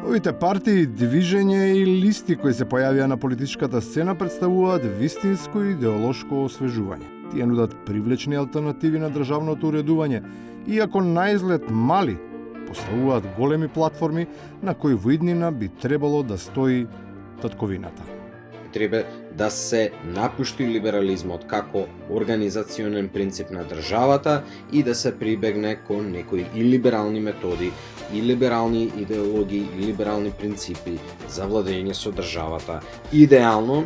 Овите партии, движења и листи кои се појавија на политичката сцена представуваат вистинско идеолошко освежување. Тие нудат привлечни алтернативи на државното уредување, иако наизглед мали, поставуваат големи платформи на кои во иднина би требало да стои татковината. Треба да се напушти либерализмот како организационен принцип на државата и да се прибегне кон некои и либерални методи, и либерални идеологии, и либерални принципи за владење со државата. Идеално,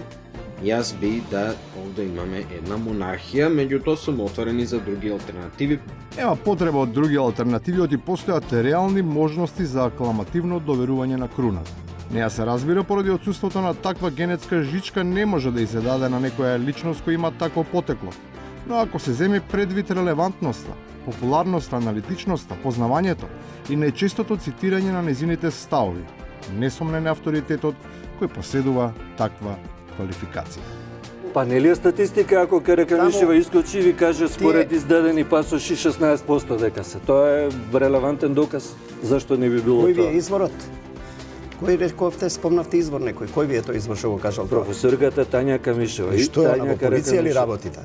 јас би да овде имаме една монархија, меѓутоа сум отворен и за други алтернативи. Нема потреба од други алтернативи, оти постојат реални можности за акламативно доверување на круната. Неа се разбира поради отсуството на таква генетска жичка не може да и се даде на некоја личност која има такво потекло. Но ако се земе предвид релевантноста, популарноста, аналитичноста, познавањето и најчестото цитирање на незините ставови, несомнен е авторитетот кој поседува таква квалификација. Па нели е статистика ако Караканишева искочи и ви каже според издадени пасоши 16% дека се. Тоа е релевантен доказ зашто не би било тоа. Кој ви е изворот? Кој рековте, спомнавте извор некој? Кој ви е тој извор што го кажал тоа? Професорката Тања Камишева. И што, во полиција ли работите?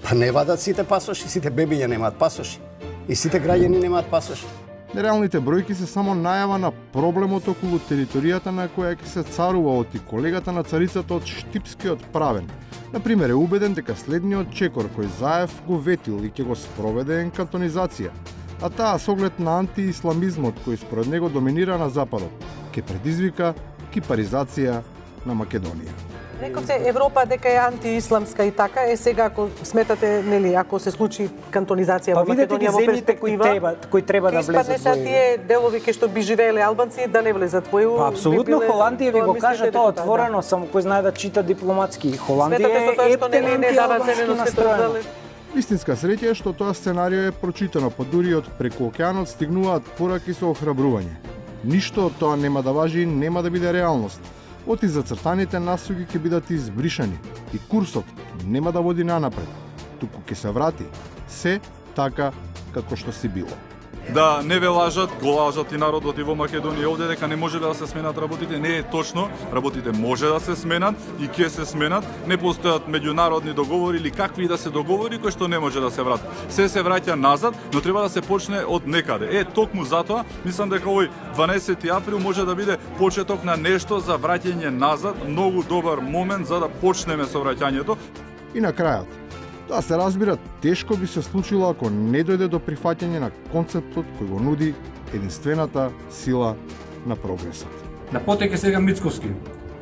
Па не вадат сите пасоши, сите бебиња немаат пасоши. И сите граѓани немаат пасоши. Нереалните бројки се само најава на проблемот околу територијата на која ќе се царува од и колегата на царицата од Штипскиот правен. Например, е убеден дека следниот чекор кој Заев го ветил и ќе го спроведе е кантонизација, а таа со оглед на антиисламизмот кој според него доминира на Западот, ќе предизвика кипаризација на Македонија. Рековте Европа дека е антиисламска и така, сега ако сметате, нели, ако се случи кантонизација во Македонија во перспектива, кои треба да влезат во ЕУ. Тие делови кај што би живееле албанци да не влезат во ЕУ. Па апсолутно Холандија ви го кажа тоа отворено, само кој знае да чита дипломатски. Холандија е ептен антиалбански настроена. Истинска среќа е што тоа сценарио е прочитано, па дури од преку океанот стигнуваат пораки со охрабрување. Ништо од тоа нема да важи и нема да биде реалност. Оти зацртаните насоки ќе бидат избришани и курсот нема да води нанапред, туку ќе се врати се така како што си било. Да не ве лажат, го лажат и народот и во Македонија овде дека не може да се сменат работите, не е точно. Работите може да се сменат и ќе се сменат. Не постојат меѓународни договори или какви да се договори кои што не може да се вратат. Се враќа назад, но треба да се почне од некаде. Токму затоа мислам дека овој 12 април може да биде почеток на нешто за враќање назад, многу добар момент за да почнеме со враќањето. И на крајот, тоа се разбира, тешко би се случило ако не дојде до прифаќање на концептот кој го нуди единствената сила на прогресот. На потек е сега Мицковски.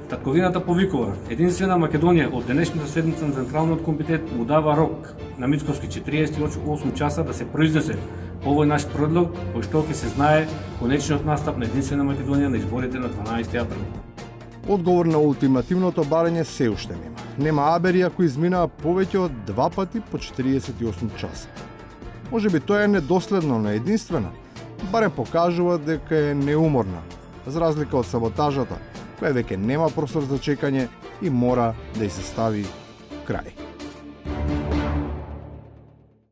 Татковината повикува. Единствена Македонија од денешната седница на Централниот комитет му дава рок на Мицковски 48 часа да се произнесе овој наш предлог, кој што ќе се знае конечниот настап на Единствена Македонија на изборите на 12 април. Одговор на ултимативното барање се уште нема. Нема абери ако изминаа повеќе од 2 пати по 48 часа. Може би тоа е недоследно на единствена, барем покажува дека е неуморна, за разлика од саботажата, која веќе нема простор за чекање и мора да й се стави крај.